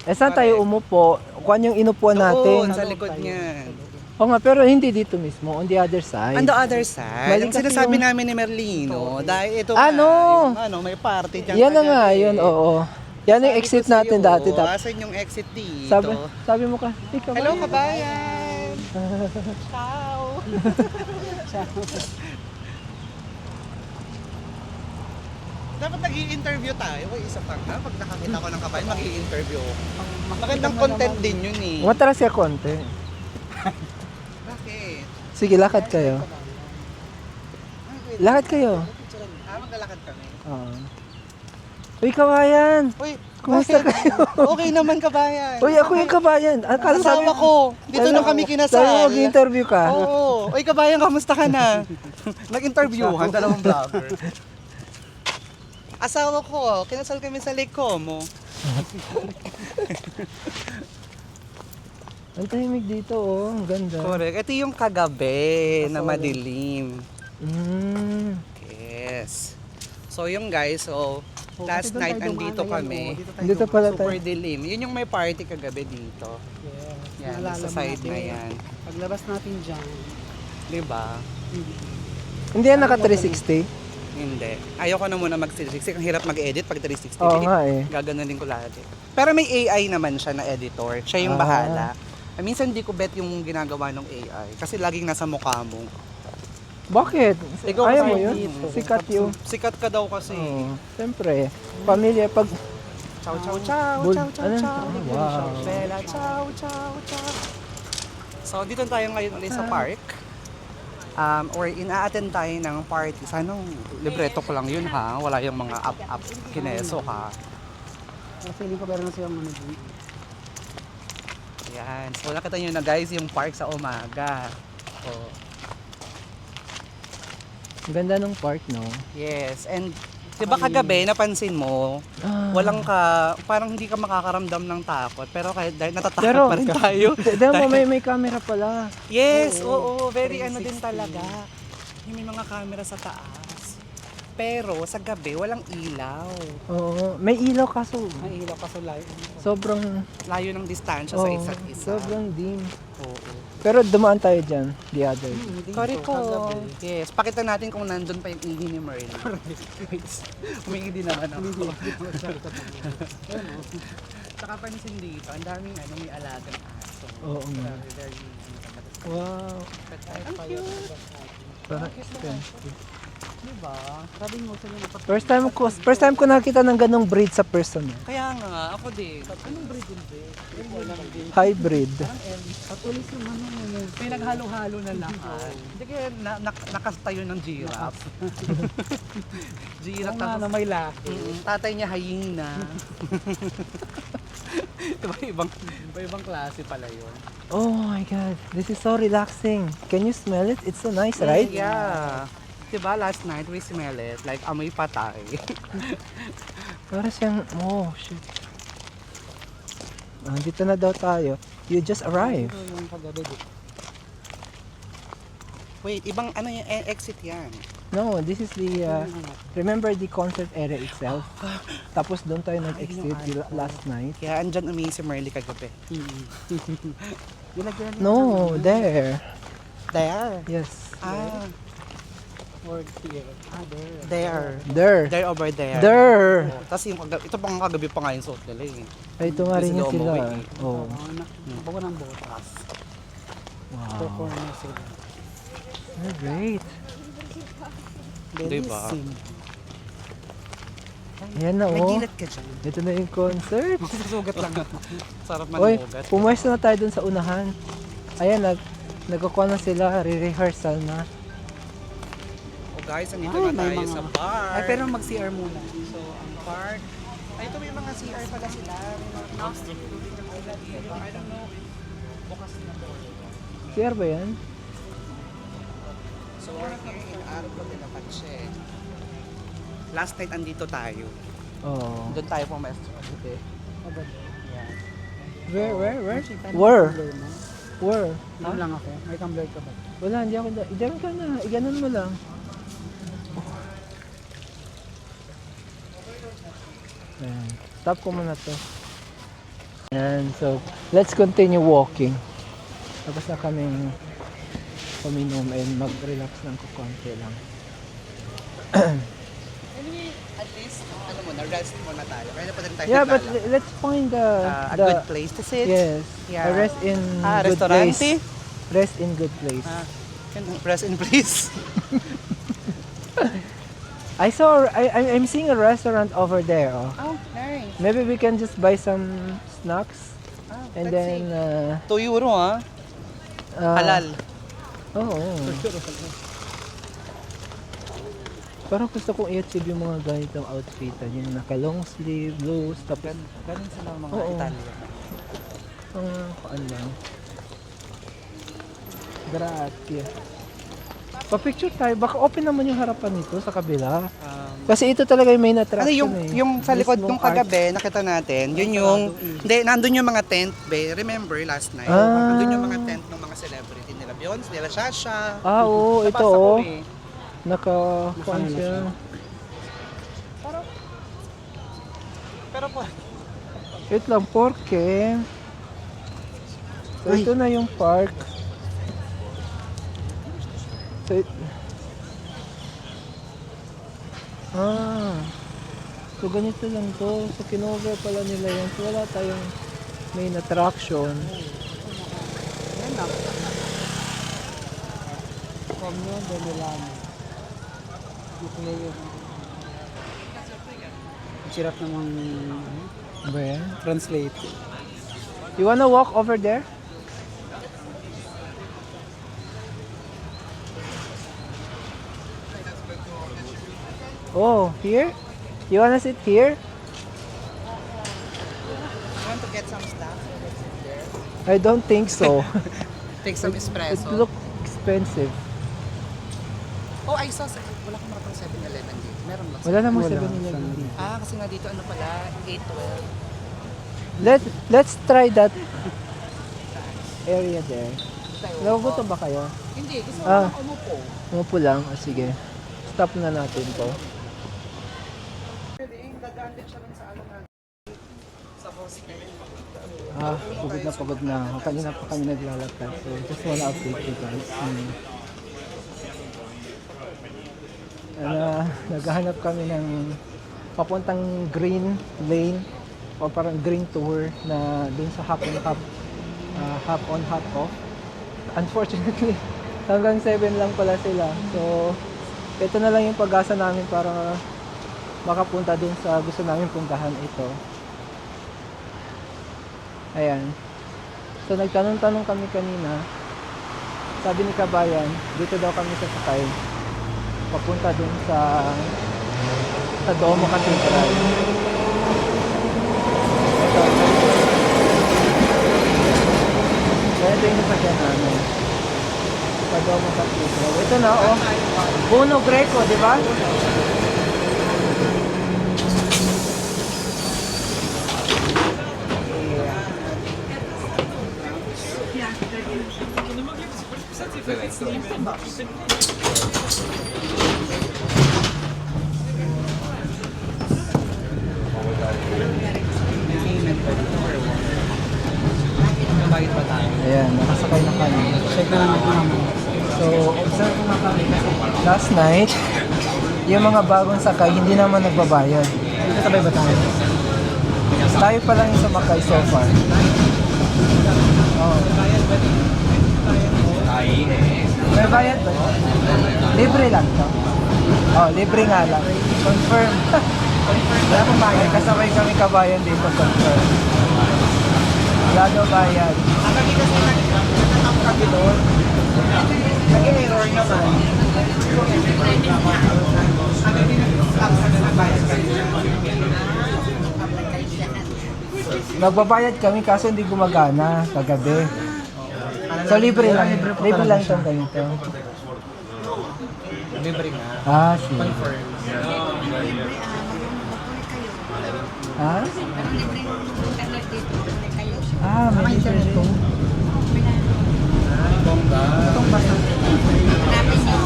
Speaker 1: Eh, saan tayo umupo? Kuan yung inupuan
Speaker 2: Doon,
Speaker 1: natin.
Speaker 2: sa likod niyan.
Speaker 1: Oo nga, pero hindi dito mismo. On the other side.
Speaker 2: On the other side,
Speaker 1: Mali
Speaker 2: ang
Speaker 1: kasi
Speaker 2: sinasabi
Speaker 1: yung-
Speaker 2: namin ni Merlino, dahil ito
Speaker 1: Ano?
Speaker 2: yung, may party dyan.
Speaker 1: Yan na
Speaker 2: kagabi.
Speaker 1: nga, yun, oo. Yan yung
Speaker 2: Sabi
Speaker 1: exit
Speaker 2: ko sa'yo,
Speaker 1: natin dati.
Speaker 2: Asan yung exit dito?
Speaker 1: Sabi mo ka, hey, kabayan.
Speaker 2: Hello, kabayan! Ciao! Dapat nag-i-interview tayo. Uy, isa pa nga. Pag nakakita ko ng kabayan, mag-i-interview ako. Magandang content din yun eh.
Speaker 1: Umatras ka konti.
Speaker 2: Bakit?
Speaker 1: Sige, lakad kayo. Lakad kayo.
Speaker 2: Maglalakad kami.
Speaker 1: Oo. Uy, kabayan!
Speaker 2: Uy,
Speaker 1: Kumusta
Speaker 2: bakit?
Speaker 1: kayo?
Speaker 2: Okay naman, kabayan.
Speaker 1: Uy, ako yung kabayan. Akala sabi-
Speaker 2: Asawa ko. Dito
Speaker 1: Sabi-
Speaker 2: na kami
Speaker 1: Sabi mo
Speaker 2: kinasal.
Speaker 1: mag-interview ka.
Speaker 2: Oo. Uy, kabayan, kamusta ka na? Nag-interviewhan, dalawang vlogger. Asawa ko, kinasal kami sa Lake Como.
Speaker 1: Ang tahimik dito, oh. Ang ganda.
Speaker 2: Correct. Ito yung kagabi na
Speaker 1: Asawa
Speaker 2: madilim.
Speaker 1: Mm.
Speaker 2: Yes. So yung guys, last night andito kami.
Speaker 1: Dito pala tayo.
Speaker 2: Super dilim. Yun yung may party kagabi dito.
Speaker 3: Yes.
Speaker 2: Yan,
Speaker 3: Naalala
Speaker 2: sa
Speaker 3: mo
Speaker 2: side
Speaker 3: natin.
Speaker 2: na yan.
Speaker 3: Paglabas natin dyan.
Speaker 2: Diba?
Speaker 1: Hindi yan naka 360.
Speaker 2: Hindi. Ayoko na muna mag-360. Ang hirap mag-edit pag 360.
Speaker 1: Oo nga eh.
Speaker 2: Gaganunin ko lagi. Pero may AI naman siya na editor. Siya yung
Speaker 1: Ah.
Speaker 2: bahala. Minsan hindi ko bet yung ginagawa ng AI. Kasi laging nasa mukha mo.
Speaker 1: Bakit?
Speaker 2: Ikaw
Speaker 1: Ayaw
Speaker 2: kasi
Speaker 1: mo yun?
Speaker 2: dito.
Speaker 1: Sikat yun.
Speaker 2: Sikat ka daw kasi.
Speaker 1: Oo. Siyempre, pamilya, pag...
Speaker 2: Ciao, ciao, ciao,
Speaker 1: Bul-
Speaker 2: ciao, ciao,
Speaker 1: ano?
Speaker 2: ciao.
Speaker 1: Wow.
Speaker 2: Bella, ciao, ciao, ciao. So, dito tayo ngayon ulit sa park. Or ina-attend tayo ng party. Sana libreto ko lang yun ha. Wala yung mga up-up kineso ha.
Speaker 5: Feeling ko meron na siyang ano dun.
Speaker 2: Yan. So, nakita nyo na guys yung park sa umaga. Oh.
Speaker 1: Ang ganda ng park, no?
Speaker 2: Yes. And, di ba kagabi, napansin mo, walang parang hindi ka makakaramdam ng takot. Pero kahit dahil natatakot
Speaker 1: Pero-
Speaker 2: pa rin tayo.
Speaker 1: Dahil mo, may camera pala.
Speaker 2: Yes, oo, very ano din talaga. Yung may mga camera sa taas. Pero sa gabi, walang ilaw.
Speaker 1: Oo. May ilaw kaso
Speaker 5: May ilaw kaso layo.
Speaker 1: sobrang...
Speaker 2: Layo ng distansya sa
Speaker 1: Oo,
Speaker 2: isa't isa.
Speaker 1: sobrang dim.
Speaker 2: Oo.
Speaker 1: Pero dumaan tayo dyan, the other day.
Speaker 2: Correct ko. Yes, pakita natin kung nandun pa yung ihi ni Merlin. Humingi din naman ako. Saka pansin dito, ang daming ano, may alagang aso.
Speaker 1: Oo nga.
Speaker 2: Very,
Speaker 1: Wow.
Speaker 2: ang cute.
Speaker 1: Parang expensive.
Speaker 2: Diba?
Speaker 5: Sabi mo sa mga
Speaker 1: First time ko nakita ng ganong breed sa person.
Speaker 2: Kaya nga, ako din. Anong breed din ba?
Speaker 1: Hybrid.
Speaker 5: patulis yung ano mo.
Speaker 2: Pinaghalo-halo na lahat. Hindi kaya nakastayo ng giraffe. Giraffe
Speaker 5: Nga na may laki.
Speaker 2: Tatay niya hyena. Ibang klase pala yun.
Speaker 1: Oh my god, this is so relaxing. Can you smell it? It's so nice, right?
Speaker 2: Yeah. Diba last night we smell it like amoy patay.
Speaker 1: Para siyang, oh shit. Dito na daw tayo. You just arrived.
Speaker 5: Yung kagabi dito.
Speaker 2: Wait, ibang ano yung exit yan?
Speaker 1: No, this is the, remember the concert area itself? Tapos doon tayo nag-exit last night.
Speaker 2: Kaya andyan umihi si Merly kagabi.
Speaker 1: No, there.
Speaker 2: There?
Speaker 1: Yes.
Speaker 2: Ah,
Speaker 5: Or here.
Speaker 2: there.
Speaker 1: There.
Speaker 2: There over there.
Speaker 1: There.
Speaker 2: Tapos yung ito pang kagabi pa nga yung suot nila eh.
Speaker 1: Ay, ito nga rin
Speaker 2: Hindi
Speaker 1: yun
Speaker 2: sila
Speaker 1: sila.
Speaker 2: umuwi.
Speaker 1: Oh.
Speaker 5: Bago ng botas.
Speaker 1: Wow.
Speaker 5: Corner sila.
Speaker 1: Oh, great.
Speaker 2: Diba?
Speaker 1: Ayan na,
Speaker 2: May
Speaker 1: oh.
Speaker 2: gilid ka dyan.
Speaker 1: Ito na yung concert.
Speaker 2: Susugat lang. Sarap
Speaker 1: Oy,
Speaker 2: manugat.
Speaker 1: pumwesto na tayo dun sa unahan. Ayan, nagkukuha na sila, re-rehearsal na.
Speaker 2: Oh guys, andito
Speaker 5: Ah,
Speaker 2: na
Speaker 5: may
Speaker 2: tayo
Speaker 5: mga-
Speaker 2: sa bar.
Speaker 5: Ay, pero mag-CR muna.
Speaker 2: So, ang park. Ay, ito may mga CR pala sila. May mga plastic tubig na pala dito. I don't know. Bukas na po.
Speaker 1: CR ba yan?
Speaker 2: So, we're here in Arco de la Pache. Last night, andito tayo.
Speaker 1: Oh.
Speaker 2: Doon tayo pumesto kasi.
Speaker 1: Where? Where?
Speaker 5: Ano lang ako? May tumbler ka ba?
Speaker 1: Wala, hindi ako i-dyan ka na. Iganon mo lang. Ayan. Stop ko muna to. Ayan, so let's continue walking. Tapos na kaming uminom and mag-relax ng kukonti lang.
Speaker 2: Anyway, at least, ano mo, na-rest muna tayo. Kaya na pa rin tayo
Speaker 1: Yeah, but
Speaker 2: naglalakad.
Speaker 1: let's find
Speaker 2: A good place to sit.
Speaker 1: Yes,
Speaker 2: Yeah.
Speaker 1: a rest in good
Speaker 2: restaurante?
Speaker 1: place. Rest in good place.
Speaker 2: Rest in peace.
Speaker 1: I'm seeing a restaurant over there. Oh.
Speaker 2: Oh, nice.
Speaker 1: Maybe we can just buy some snacks and
Speaker 2: let's
Speaker 1: then
Speaker 2: €2 ha? Halal.
Speaker 1: Oo. Parang gusto kong i-achieve yung mga ganitong outfit. Yung naka long sleeve, loose, tapos
Speaker 2: Ganun sila mga
Speaker 1: Oo.
Speaker 2: Italian.
Speaker 1: ano lang. Grazie. Pa-picture tayo. Baka open naman yung harapan nito sa kabila. Kasi ito talaga yung main
Speaker 2: Ano
Speaker 1: attraction
Speaker 2: yung sa likod
Speaker 1: Mismong
Speaker 2: nung kagabi, nakita natin, yun yung, hindi, nandun yung mga tent, be. Remember last night?
Speaker 1: Ah.
Speaker 2: Nandun yung mga tent ng mga celebrity nila Beyonce, nila Shasha.
Speaker 1: Ah, oo. Ito,
Speaker 2: Nabasa ko
Speaker 1: oh.
Speaker 2: eh.
Speaker 1: Naka-kuan siya.
Speaker 2: Pero po,
Speaker 1: Wait lang, porque... So, ito na yung park. So, Ah. So ganito lang to. So kinover pala nila yan. So wala tayong main attraction.
Speaker 2: Yan lang. Komyo de Milano. Ito na yun. Hirap namang
Speaker 1: Ba yan?
Speaker 2: translate.
Speaker 1: You wanna walk over there? Oh, here? You wanna sit here?
Speaker 2: You want to get some stuff?
Speaker 1: I don't think so.
Speaker 2: Take some
Speaker 1: It
Speaker 2: espresso.
Speaker 1: look expensive.
Speaker 2: Oh, I saw. Wala kang maratang 7-Eleven dito. Meron lang.
Speaker 1: Wala namang 7-Eleven dito.
Speaker 2: Ah, kasi nga dito ano pala, 8-12.
Speaker 1: Let's try that area there. Nagugutom ba kayo?
Speaker 2: Hindi, gusto ko
Speaker 1: Ah.
Speaker 2: lang umupo.
Speaker 1: Umupo lang? Ah, sige. Stop na natin to.
Speaker 2: Pwede, gagaan din siya rin sa ano na. Sa hostel.
Speaker 1: Ah, pagod na. Kanina pa kami naglalakad. So, just wanna update you guys. Naghahanap kami ng papuntang green lane o parang green tour na dun sa hop on hop off. Unfortunately, hanggang 7 lang pala sila. So, ito na lang yung pag-asa namin para makapunta dun sa gusto namin puntahan ito. Ayan. So, nagtanong-tanong kami kanina. Sabi ni Kabayan, dito daw kami sasakay. Papunta dun sa Domo Cathedral. Ito yung nasakyan namin. Sa Domo Cathedral. Ito na, oh. Puno Greco, di ba?
Speaker 2: Nabayad ba tayo?
Speaker 1: Ayan, nakasakay na kami.
Speaker 2: Check na lang naman.
Speaker 1: So, observe mo na kami kasi last night, yung mga bagong sakay, hindi naman nagbabayad.
Speaker 2: Kasabay ba tayo?
Speaker 1: Tayo pa lang yung sumakay so far. Oh. May bayad ba? Libre lang to. Oh, libre nga lang. Confirm. Wala pong bayad. Kasabay kami Kabayan dito. Confirm. Wala daw bayad.
Speaker 2: Ang kami kasi nag-tap kami doon. Nag-error naman. Ang kami nag-tap kami nagbayad kayo.
Speaker 1: Nagbabayad kami kaso hindi gumagana kagabi. So libre lang. Libre lang itong ganito.
Speaker 2: Libre nga.
Speaker 1: Ah, sige.
Speaker 2: Confirm.
Speaker 1: Ha?
Speaker 6: Pero libre yung internet dito. Kayo.
Speaker 1: Ah, may internet to.
Speaker 2: Bongga. Itong basta.
Speaker 6: Marami niyo.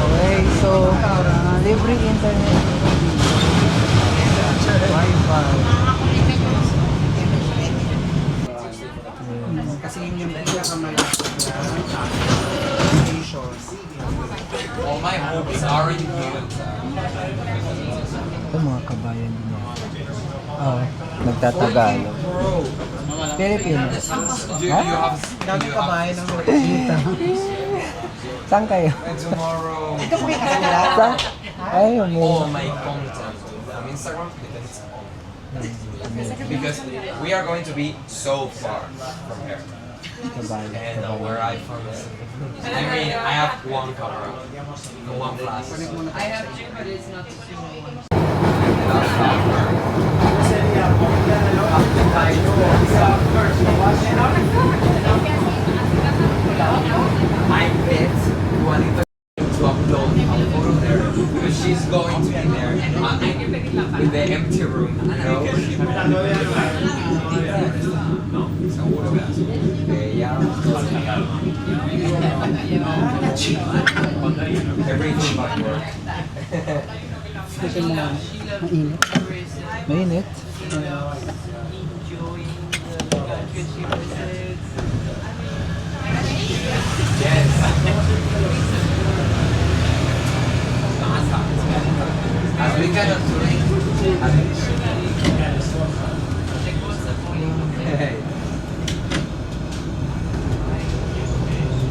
Speaker 1: Okay, so libre internet. Wi-Fi.
Speaker 2: Kasi yun yung pinakamalapit na station.
Speaker 5: All my hope is already given.
Speaker 1: Ito mga kabayan niya. Oh, nagtatagalog. Filipino. Ha?
Speaker 2: Dami ka ba ng
Speaker 1: Dito. Saan kayo?
Speaker 5: Tomorrow,
Speaker 2: Ito po kayo kasi nila?
Speaker 1: Saan? Ay,
Speaker 5: all
Speaker 1: may.
Speaker 5: my content on Instagram depends on because we are going to be so far from here.
Speaker 1: Kabayan.
Speaker 5: And where I from is, I mean, I have one camera, and one flash. I have two, but it's not the same one. I bet Juanita to upload a photo there because she's going to be there with the empty room. Seguro que ella everything but work.
Speaker 1: Mainit.
Speaker 5: Yes. As we cannot drink.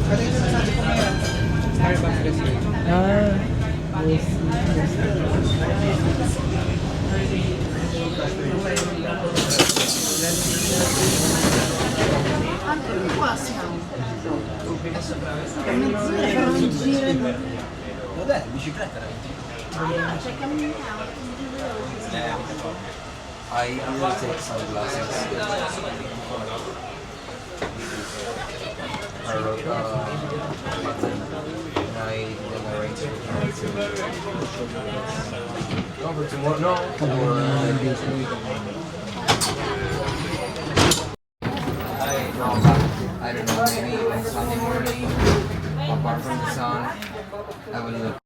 Speaker 2: Ano yung sinasabi ko ngayon? Starbucks Reserve.
Speaker 5: I will take some glasses. I wrote and I arranged it over tomorrow. No, I don't know, maybe on Sunday morning, apart from the sun, I will look.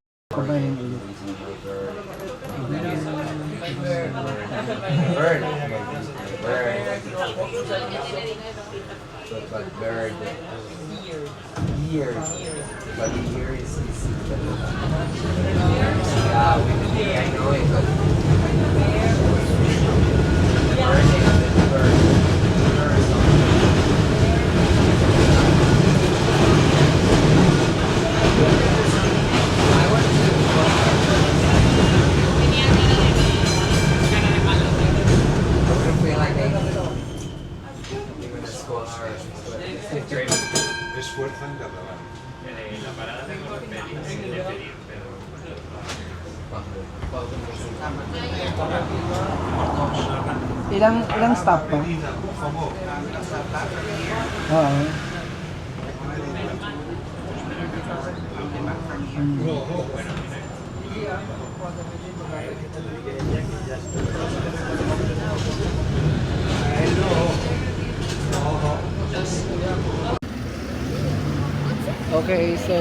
Speaker 5: Bird. But bird. Year. But the year is yeah, I know it, but the bird is the bird. I want to feel like even the school hours.
Speaker 1: Ilang stop pa? Oo. Okay, so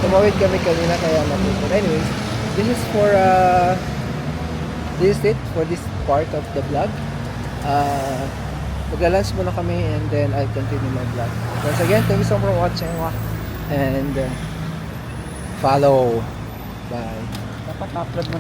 Speaker 1: tumawid kami kanina kaya napupun. Anyways, this is for this is it for this part of the vlog. Magla-lunch muna kami and then I'll continue my vlog. Once again, thank you so much for watching and follow. Bye. Dapat upload mo